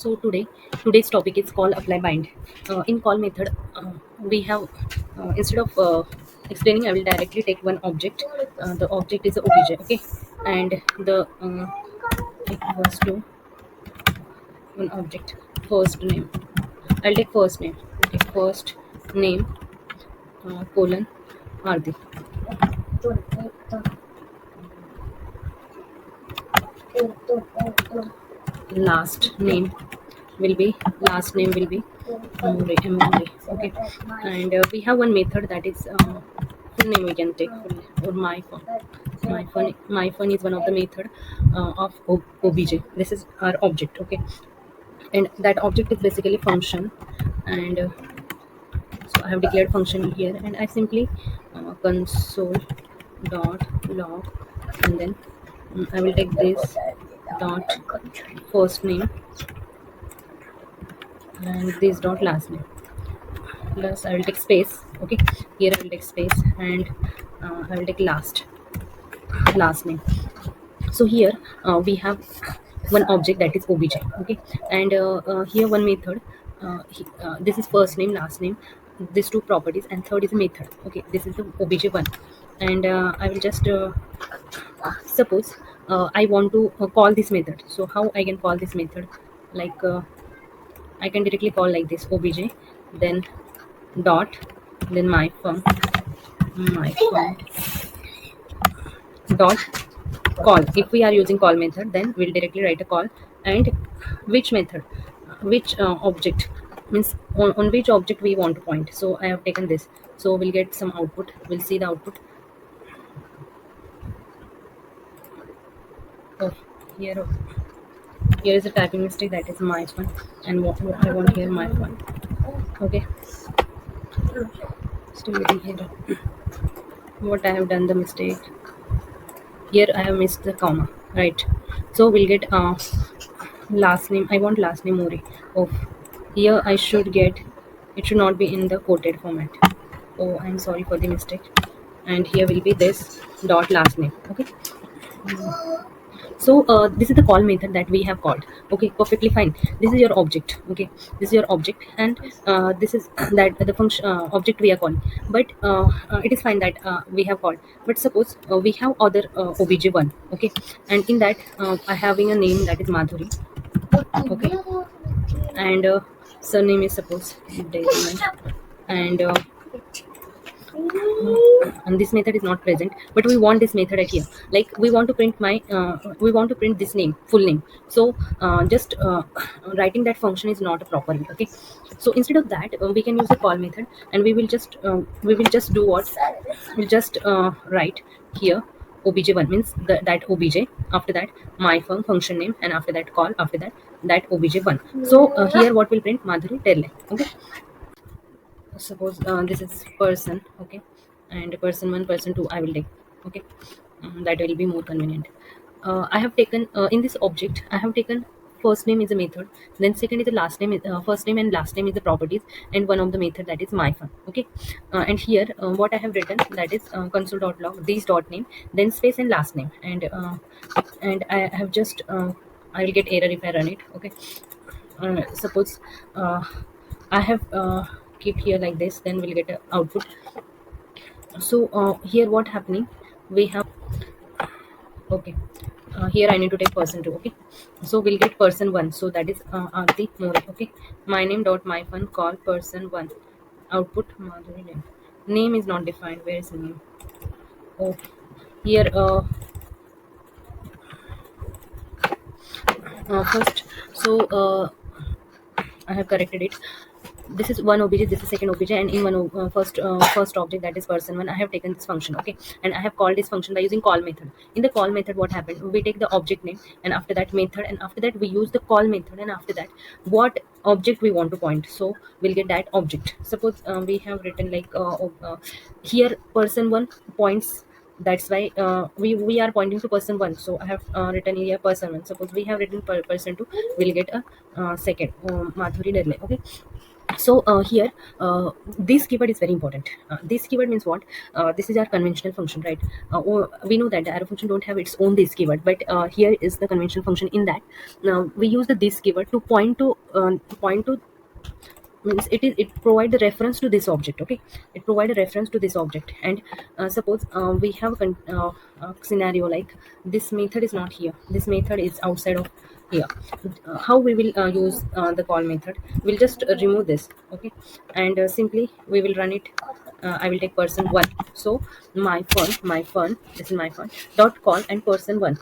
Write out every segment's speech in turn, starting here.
So today's topic is call apply bind. In call method, we have instead of explaining, I will directly take one object. The object is a obj, okay, and the it was to one object first name. I'll take first name. Okay, first name colon Ardi. Last name will be Amore, Amore. Okay, and we have one method that is full name. We can take full or my phone. My phone is one of the method of obj. This is our object. Okay, and that object is basically function, and so I have declared function here, and I simply console dot log, and then I will take this dot first name and this dot last name. Plus I will take space. Okay, here I will take space, and I will take last name. So here we have one object that is obj. Okay, and here one method. This is first name, last name, these two properties, and third is a method. Okay, this is the obj one, and I will just suppose I want to call this method. So how I can call this method? Like I can directly call like this obj, then dot, then my phone dot call. If we are using call method, then we'll directly write a call, and which method, which object, means on which object we want to point. So I have taken this, so we'll get some output. We'll see the output. Oh, here here is a typing mistake, that is my phone, and what I want here, my phone. Okay, still waiting here. What I have done the mistake here, I have missed the comma, right? So we'll get last name. I want last name Mori. Oh, here I should get, it should not be in the quoted format. Oh, I'm sorry for the mistake. And here will be this dot last name. Okay, so this is the call method that we have called. Okay, perfectly fine. This is your object. Okay, this is your object, and this is that the function object we are calling. But it is fine that we have called. But suppose we have other obj1. Okay, and in that I having a name that is Madhuri. Okay, and surname is suppose Desmond, and and this method is not present, but we want this method at here. Like we want to print we want to print this name, full name. So just writing that function is not a proper way. Okay, so instead of that we can use the call method, and we will just do what, we'll just write here obj1, means that obj, after that my function name, and after that call, after that obj1. So here what will print, Madhuri Terle. Okay, suppose this is person. Okay, and person 1, person 2 I will take. Okay, that will be more convenient. I have taken in this object, I have taken first name is a method, then second is the last name first name and last name is the properties, and one of the method that is my fun. Okay, and here what I have written, that is console.log these dot name, then space and last name, and I have just I will get error if I run it. Okay, suppose I have keep here like this, then we'll get a output. So here what happening, we have, okay, here I need to take person 2. Okay, so we'll get person 1, so that is Aarti More. Okay, my name dot my fun call person 1, output Madhuri name is not defined. Where is the name? Oh, here first, so I have corrected it. This is one obj, this is second obj, and in one first object, that is person 1, I have taken this function. Okay, and I have called this function by using call method. In the call method, what happened, we take the object name, and after that method, and after that we use the call method, and after that what object we want to point, so we'll get that object. Suppose we have written like here person 1 points, that's why we are pointing to person 1, so I have written here person 1. Suppose we have written person 2, we'll get a second Madhuri Derle. Okay, So here this keyword is very important. This keyword means what? This is our conventional function, right? Or we know that the arrow function don't have its own this keyword, but here is the conventional function. In that, now we use the this keyword to point to, means it provide the reference to this object. Okay, it provide a reference to this object. And suppose we have a scenario like this method is not here, this method is outside of here. How we will use the call method? We'll just remove this. Okay, and simply we will run it. I will take person one. So my fun, this is my fun dot call, and person one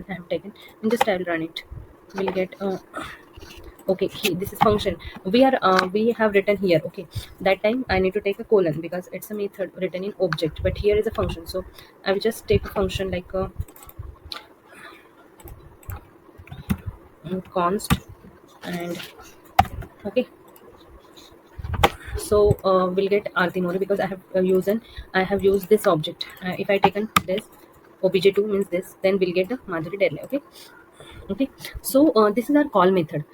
I have taken, and just I will run it. We'll get okay, this is function. We have written here. Okay, that time I need to take a colon because it's a method written in object, but here is a function. So I will just take a function like a const. And okay, so we'll get Artimori because I have used this object. If I taken this obj2 means this, then we'll get the Madhuri Derle. Okay, okay. So this is our call method,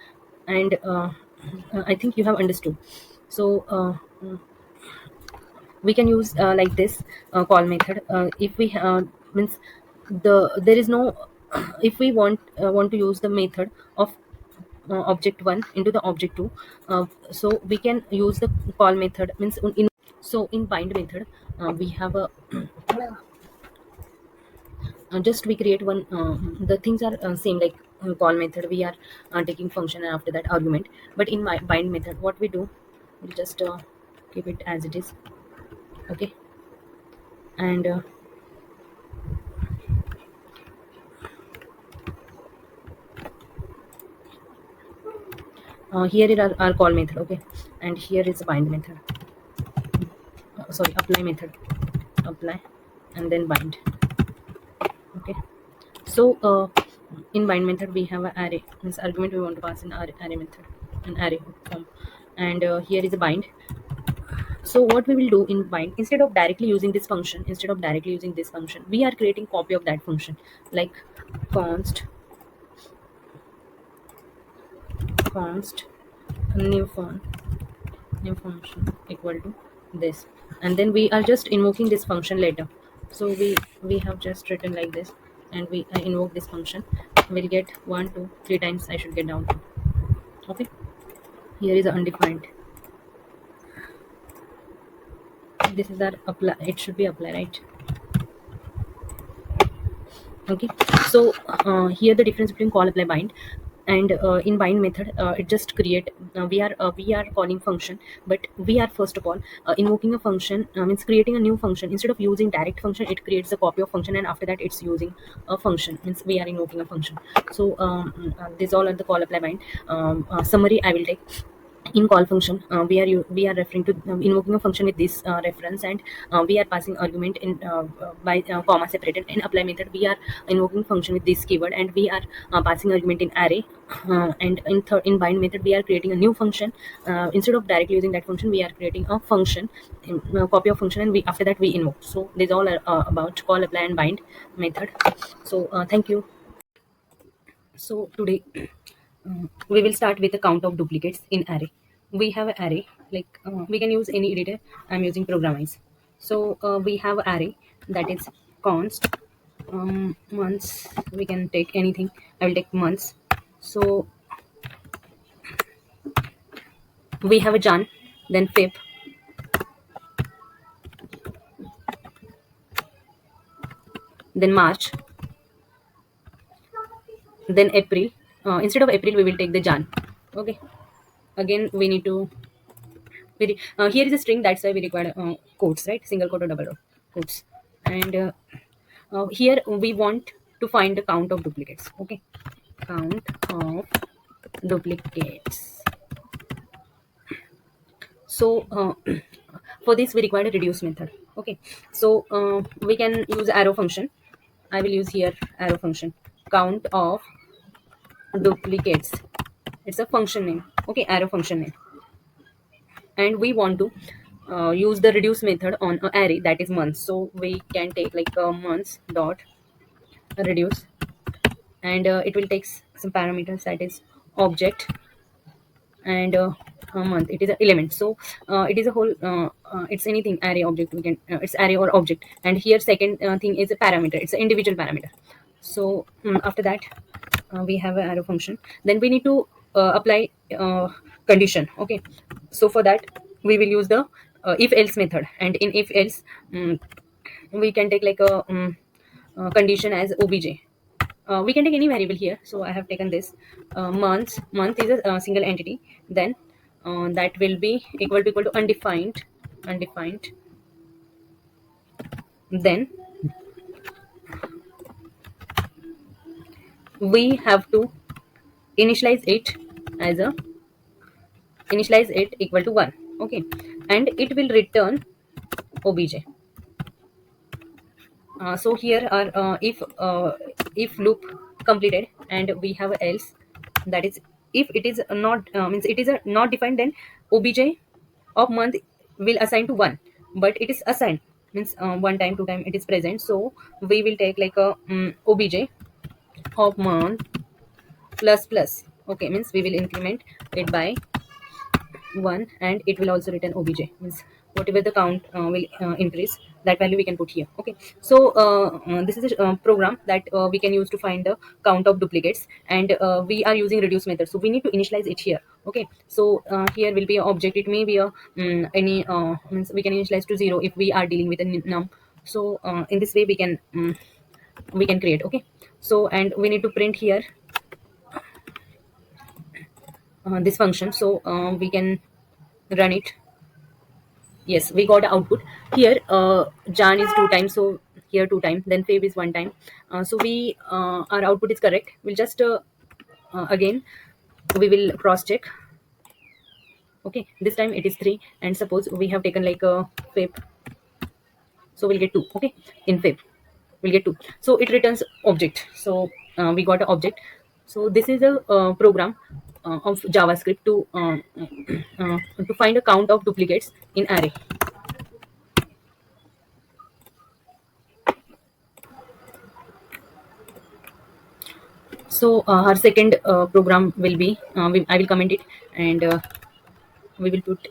and I think you have understood. So we can use like this call method if we means there is no if we want to use the method of object 1 into the object 2. So we can use the call method, means in so in bind method we have a just we create one the things are same like call method. We are taking function and after that argument. But in my bind method, what we do, we'll just keep it as it is. Okay, and here is our call method. Okay, and here is a bind method. Sorry, apply method. Apply and then bind. Okay, so in bind method we have an array, means argument we want to pass in array method, an array form. And here is a bind. So what we will do in bind, instead of directly using this function, we are creating copy of that function, like const new function equal to this, and then we are just invoking this function later. So we have just written like this, and we invoke this function. We'll get 1 2 3 times I should get down to. Okay, here is undefined. This is our apply, it should be apply, right? Okay, so here the difference between call, apply, bind. And in bind method it just create we are calling function, but we are first of all invoking a function, means creating a new function. Instead of using direct function, it creates a copy of function, and after that it's using a function, means we are invoking a function. So these all are the call, apply, bind. Summary I will take. In call function we are referring to invoking a function with this reference, and we are passing argument in by comma separated. In apply method we are invoking function with this keyword, and we are passing argument in array. And in bind method we are creating a new function. Instead of directly using that function, we are creating a function, copy of function, and we after that we invoke. So these all are about call, apply, and bind method. So thank you. So today we will start with the count of duplicates in array. We have an array, like we can use any editor. I'm using Programize. So we have array that is const months. We can take anything. I will take months. So we have a Jan, then Feb, then March, then April. Instead of April, we will take the Jan. Okay. Again, we need to here is a string, that's why we require quotes, right? Single quote or double quotes. And here we want to find the count of duplicates. Okay, count of duplicates. So for this we require a reduce method. Okay, so we can use arrow function. I will use here arrow function, count of duplicates. It's a function name. Okay, arrow function name. And we want to use the reduce method on an array that is months. So we can take like months dot reduce, and it will take some parameters, that is object, and a month, it is an element. So it is a whole it's anything array object, we can it's array or object. And here second thing is a parameter, it's an individual parameter. So after that we have an arrow function. Then we need to apply condition. Okay, so for that we will use the if else method. And in if else we can take like a condition as obj. We can take any variable here, so I have taken this month is a single entity. Then that will be equal to undefined. Then we have to initialize it as a initialize it equal to 1. Okay, and it will return obj. So here are if loop completed, and we have a else, that is if it is not means it is a not defined, then obj of month will assign to 1, but it is assigned means one time, two time it is present. So we will take like a obj of month plus plus. Okay, means we will increment it by 1, and it will also return obj, means whatever the count will increase, that value we can put here. Okay, so this is a program that we can use to find the count of duplicates. And we are using reduce method, so we need to initialize it here. Okay, so here will be an object, it may be a any means we can initialize to 0 if we are dealing with a num. So in this way we can create. Okay, so and we need to print here this function. So we can run it. Yes, we got output here. Jan is 2 times, so here 2 times, then Feb is 1 time. So we our output is correct. We'll just again we will cross check. Okay, this time it is 3, and suppose we have taken like a Feb, so we'll get 2. Okay, in Feb we'll get 2, so it returns object. So we got an object. So this is a program of JavaScript to find a count of duplicates in array. So our second program will be I will comment it, and we will put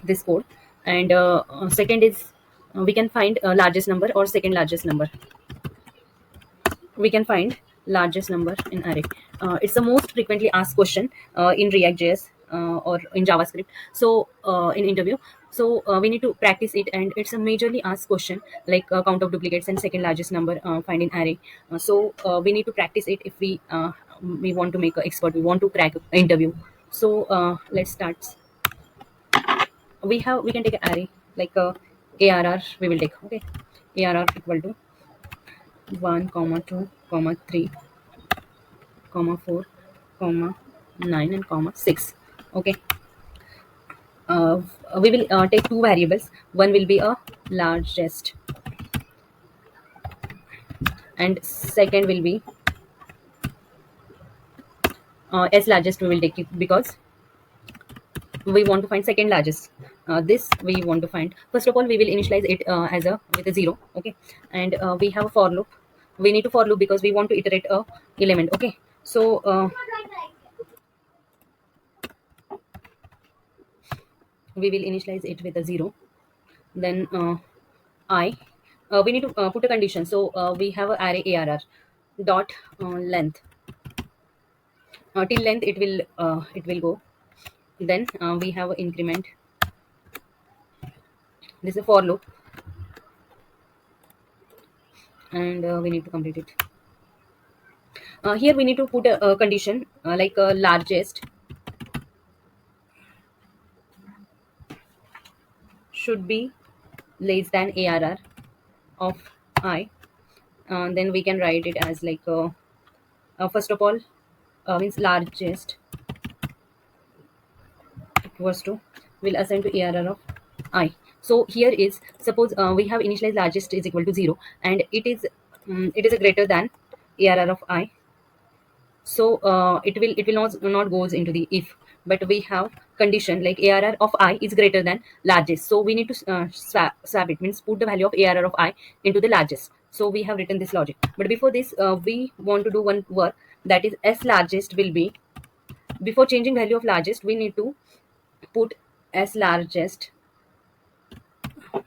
this code. And second is we can find largest number or second largest number. We can find largest number in array. It's the most frequently asked question in React.js or in JavaScript. So in interview, so we need to practice it, and it's a majorly asked question, like count of duplicates and second largest number find in array. So we need to practice it if we want to make an expert, we want to crack an interview. So let's start. We can take an array like ARR we will take. Okay, ARR equal to 1 comma 2 comma 3 comma 4 comma 9 and comma 6. Okay, we will take two variables. One will be a largest, and second will be s largest. We will take it because we want to find second largest. This we want to find. First of all, we will initialize it as a with a 0. Okay, and we have a for loop. We need to for loop because we want to iterate a element. Okay, so we will initialize it with a 0. Then I we need to put a condition. So we have a array ARR dot length. Till length it will go. Then we have a increment. This is a for loop, and we need to complete it. Here we need to put a condition like largest should be less than ARR of I. Then we can write it as like first of all means largest equals to will assign to ARR of I. So here is suppose we have initialized largest is equal to 0, and it is a greater than ARR of I. So it will not goes into the if, but we have condition like ARR of I is greater than largest. So we need to swap it, means put the value of ARR of I into the largest. So we have written this logic. But before this we want to do one work, that is s largest will be before changing value of largest, we need to put as largest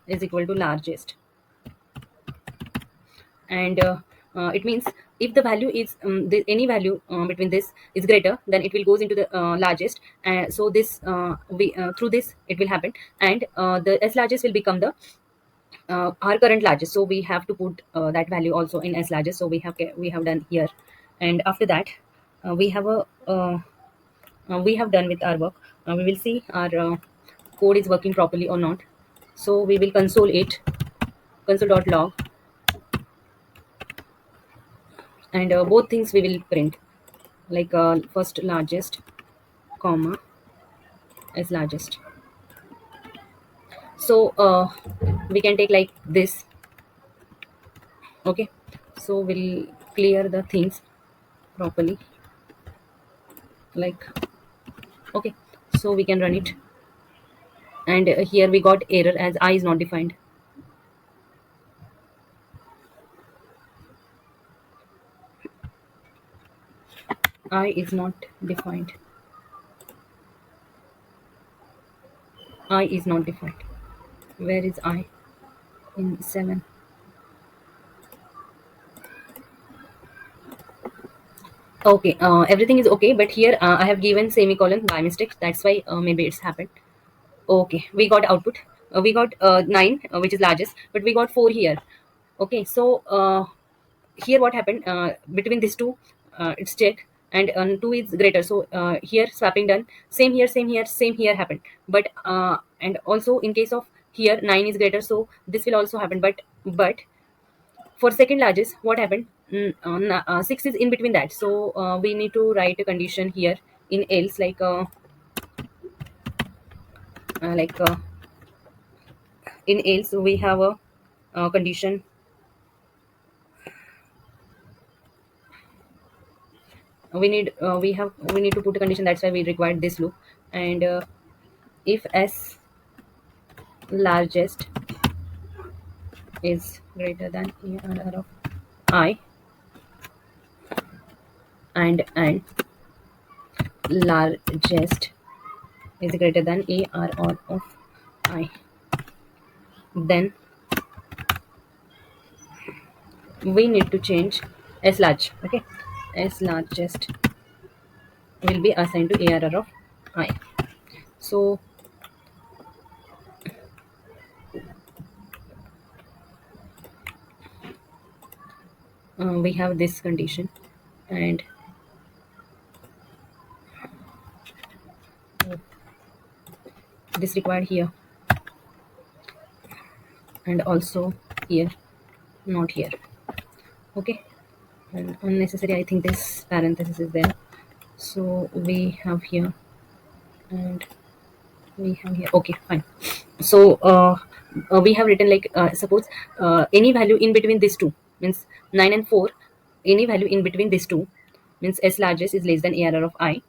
is equal to largest. And it means if the value is any value between this is greater, then it will goes into the largest, and so this we through this it will happen, and the s largest will become the our current largest. So we have to put that value also in s largest. So we have done here, and after that we have done with our work. We will see our code is working properly or not. So we will console.log, and both things we will print, like first largest comma as largest. So we can take like this. Okay, so we'll clear the things properly, like, okay, so we can run it, and here we got error as I is not defined. I is not defined. I is not defined. Where is I in 7? Okay, everything is okay, but here I have given semicolon by mistake. That's why maybe it's happened. Okay, we got output. We got 9, which is largest, but we got 4 here. Okay, so here what happened between these two, it's check, and 2 is greater. So here swapping done. Same here, same here, same here happened. But and also in case of here 9 is greater, so this will also happen. But for second largest, what happened? 6 is in between that. So we need to write a condition here in else, like in else we have a condition. We need to put a condition. That's why we required this loop. And if s largest is greater than ARR of I, and largest is greater than ARR of I, then we need to change s large. Okay, s largest will be assigned to ARR of I. So we have this condition, and this required here, and also here, not here. Okay, and unnecessary, I think this parenthesis is there. So we have here, and we have here. Okay, fine. So we have written like suppose any value in between these two, means 9 and 4, any value in between these two means s largest is less than ARR of I,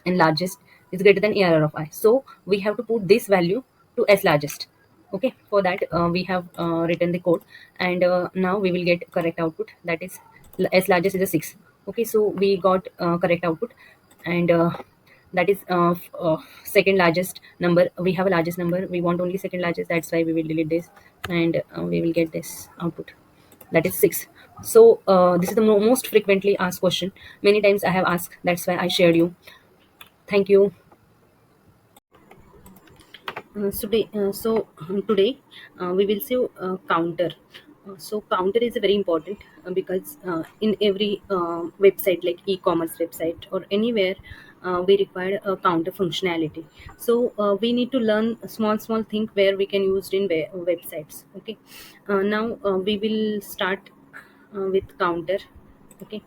and largest is greater than ARR of I. So we have to put this value to s largest. Okay, for that we have written the code, and now we will get correct output. That is s largest is a 6. Okay, so we got correct output, and that is second largest number. We have a largest number, we want only second largest. That's why we will delete this, and we will get this output, that is 6. So this is the most frequently asked question. Many times I have asked, that's why I shared you. Thank you. Today we will see counter. So counter is very important because in every website, like e-commerce website or anywhere, we require a counter functionality. So we need to learn a small thing where we can use it in websites. Okay, now we will start with counter. Okay,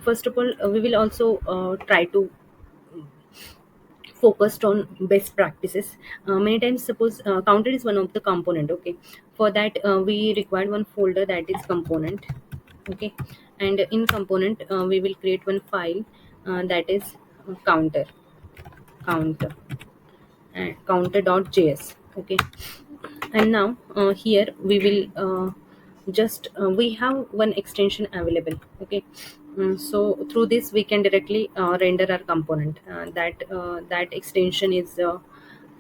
first of all, we will also try to focused on best practices. Many times suppose counter is one of the component. Okay, for that we required one folder, that is component. Okay, and in component we will create one file, that is counter counter and counter.js. Okay, and now here we will just we have one extension available. Okay, So through this we can directly render our component. That extension is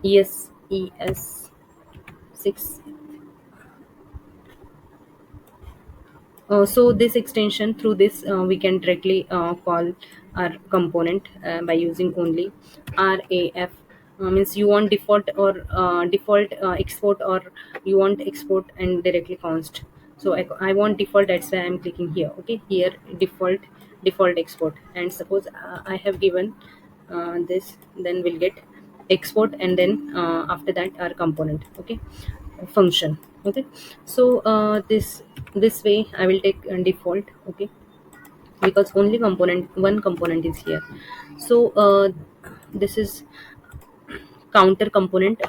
ES6. So this extension, through this we can directly call our component by using only RAF. Means you want default or default export, or you want export and directly const. So I want default, that's why I'm clicking here. Okay, here default export, and suppose I have given this, then we'll get export, and then after that our component. Okay, function. Okay, so this way I will take default. Okay, because only component, one component is here. So this is counter component,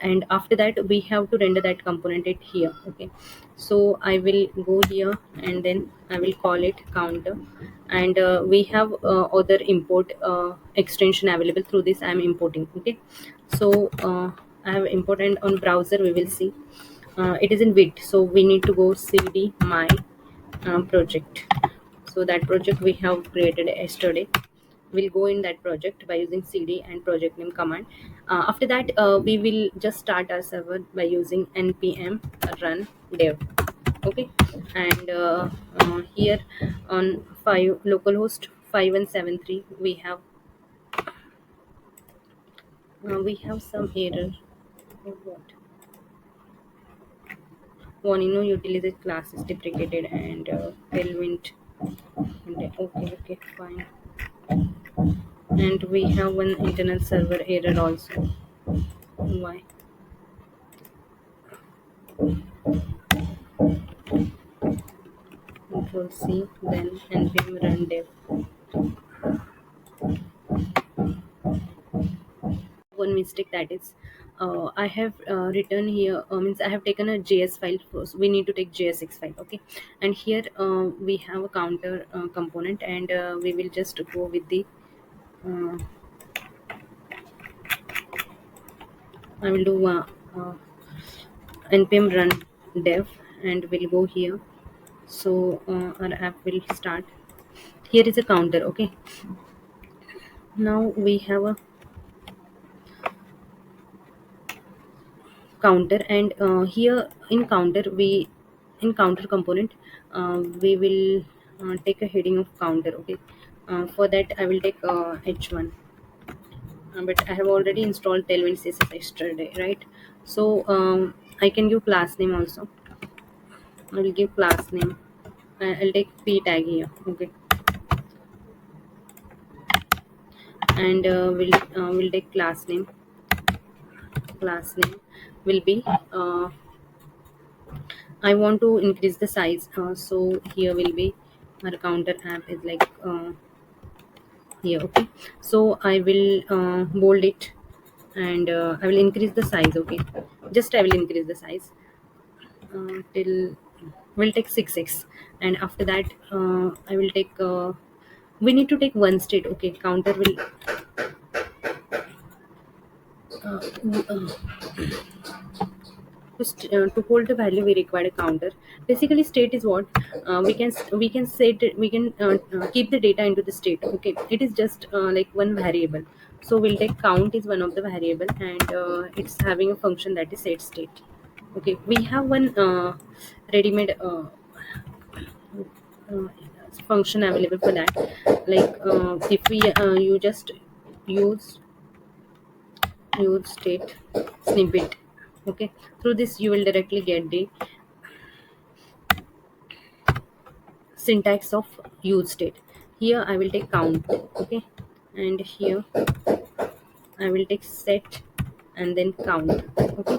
and after that we have to render that component at here. Okay, so I will go here, and then I will call it counter, and we have other import extension available. Through this I am importing. Okay, so I have important on browser. We will see it is in width, so we need to go cd my project. So that project we have created yesterday, we'll go in that project by using cd and project name command. After that we will just start our server by using npm run dev. Okay, and here on 5 localhost 5173 we have some error. What? Warning, no utility class is deprecated, and tailwind. Okay, okay, fine. And we have one internal server error also. Why? Control C, then npm run dev. One mistake, that is I have written here, means I have taken a js file first. We need to take jsx file. Okay, and here we have a counter component, and we will just go with the uh, I will do npm run dev, and we'll go here. So our app will start. Here is a counter. Okay, now we have a counter, and here in counter we, in counter component, we will take a heading of counter. Okay, for that I will take h1, but I have already installed tailwind css yesterday, right? So I can give class name also. I will give class name. I'll take p tag here. Okay, and we'll take class name. Class name will be I want to increase the size, so here will be our counter app is like here. Okay, so I will bold it, and I will increase the size. Okay, just I will increase the size till we'll take 6x, and after that I will take we need to take one state. Okay, counter will uh, uh, to hold the value we require a counter. Basically state is what we can set it, we can keep the data into the state. Okay, it is just like one variable. So we'll take count is one of the variable, and it's having a function that is set state. Okay, we have one ready-made uh, function available for that. Like if we you just use state snippet. Okay, through this you will directly get the syntax of use state. Here I will take count. Okay, and here I will take set, and then count. Okay,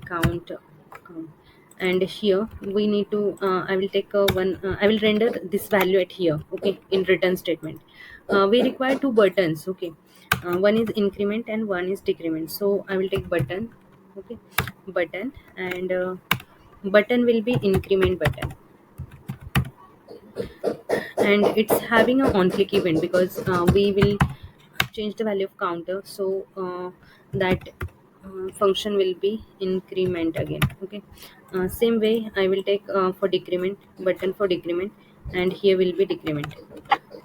count, count. And here we need to I will take one I will render this value at here. Okay, in return statement we require two buttons. Okay, one is increment and one is decrement. So I will take button. Okay, button, and button will be increment button, and it's having a on click event, because we will change the value of counter. So that function will be increment again. Okay, same way I will take for decrement, button for decrement. and here will be decrement.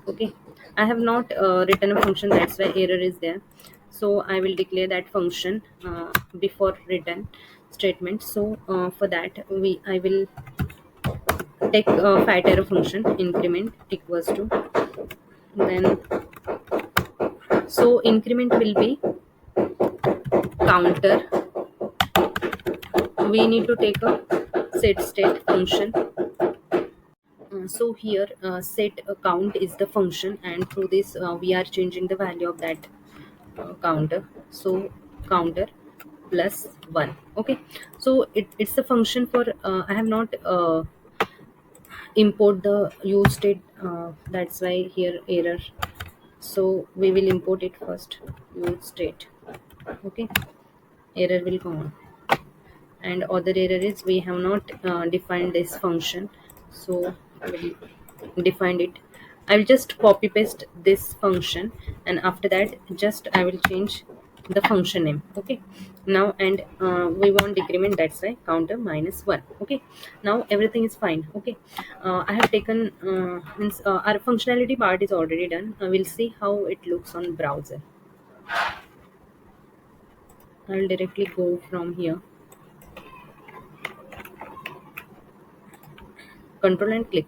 Okay, I have not written a function, that's why error is there. So I will declare that function before return statement. So for that I will take fat arrow function increment equals to, then so increment will be counter. We need to take a set state function. So here set count is the function, and through this we are changing the value of that counter. So counter plus 1. Okay, so it's a function for I have not import the use state, that's why here error. So we will import it first, use state. Okay, error will come on. And other error is we have not defined this function, so I will define it. I will just copy paste this function, and after that just I will change the function name. Okay, now and we want decrement, that's why counter minus 1. Okay, now everything is fine. Okay, I have taken means our functionality part is already done. We'll see how it looks on browser. I will directly go from here, control and click.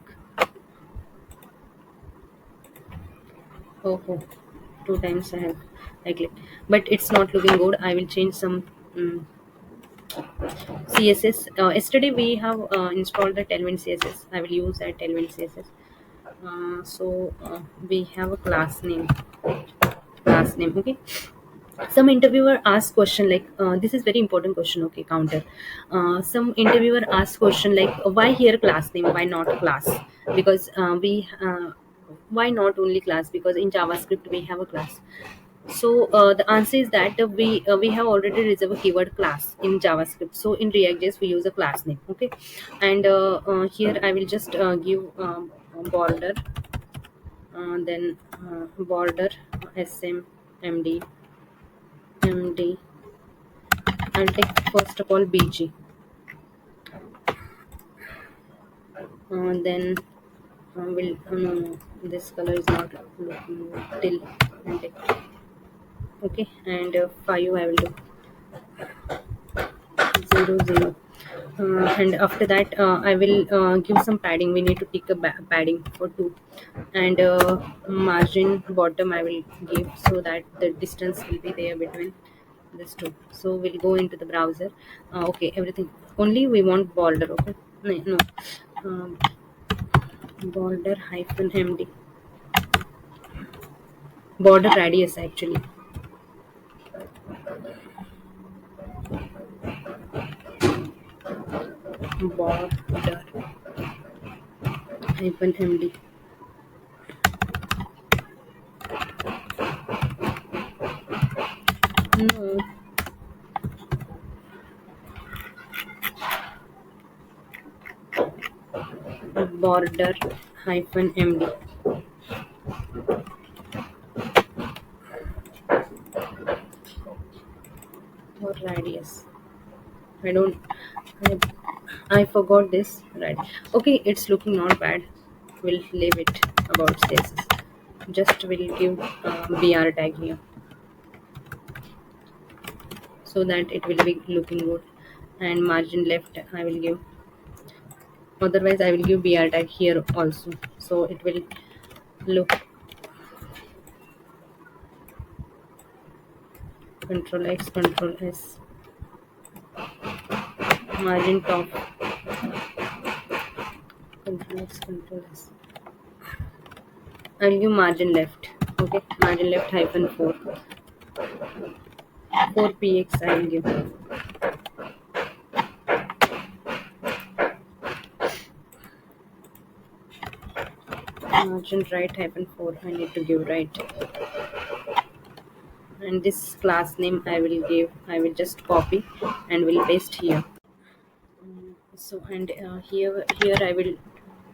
Oh, two times I clicked, but it's not looking good. I will change some CSS. Yesterday we have installed the Tailwind CSS. I will use that Tailwind CSS. So we have a class name. Class name. Okay. Some interviewer asks question like this is very important question. Okay, counter. Some interviewer asks question like why here class name, why not class? Because we why not only class, because in JavaScript we have a class. So the answer is that we have already reserved a keyword class in JavaScript. So in React.js we use a class name. Okay, and here I will just give border, then border smd md. I'll take first of all bg, then will no, this color is not looking till. I'll take, okay, and 5 I will do 0 0. And after that I will give some padding. We need to pick a padding for 2, and margin bottom I will give, so that the distance will be there between this two. So we'll go into the browser. Okay, everything, only we want border. Okay, no, um, border hyphen md, border radius actually, border hyphen md. No, border hyphen md or radius. I don't. I, I forgot this. Right. Okay, it's looking not bad. We'll leave it about CSS. Just will give br tag here, so that it will be looking good. And margin left I will give. Otherwise, I will give br tag here also, so it will look. Control X, Control S. Margin top. Control X, Control S. I'll give margin left. Okay, margin left hyphen 4. 4px I will give. Margin right hyphen 4 I need to give right. And this class name I will give, I will just copy and will paste here. So and here I will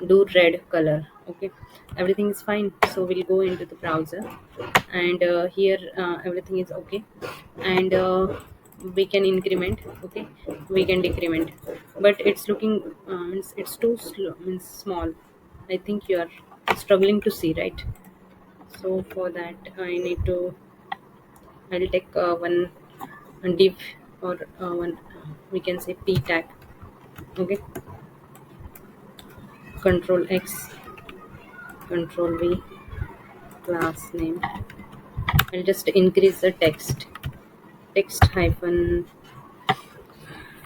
do red color. Okay, everything is fine. So we'll go into the browser, and here everything is okay, and we can increment. Okay, we can decrement, but it's looking means it's too slow, means small. I think you are struggling to see, right? So for that I need to, I'll take one div, or one, we can say p tag. Okay, control X, control V, class name. I'll just increase the text hyphen,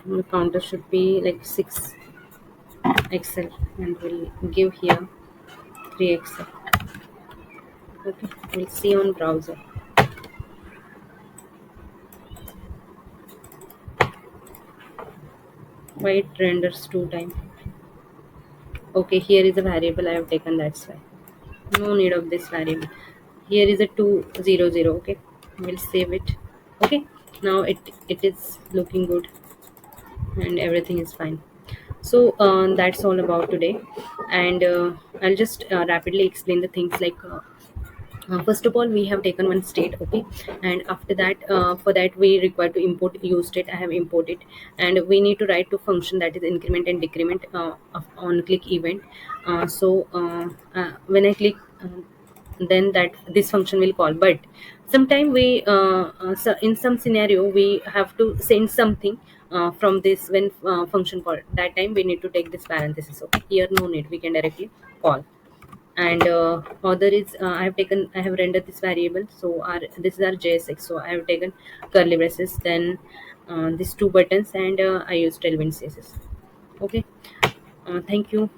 the counter should be like 6 XL, and we'll give here 3 XL. Okay, we'll see on browser. Why it renders 2 times? Okay, here is a variable I have taken, that's why. No need of this variable. Here is a 200. Okay, we'll save it. Okay, now it is looking good and everything is fine. So that's all about today, and I'll just rapidly explain the things like first of all, we have taken one state. Okay, and after that, for that we require to import use state. I have imported, and we need to write to function, that is increment and decrement on click event. When I click, then that this function will call. But sometime we so in some scenario we have to send something from this when function call. That time we need to take this parenthesis. Okay, here no need, we can directly call. And other is, I have rendered this variable. So our, this is our JSX, so I have taken curly braces, then these two buttons, and I used tailwind CSS. Okay, thank you.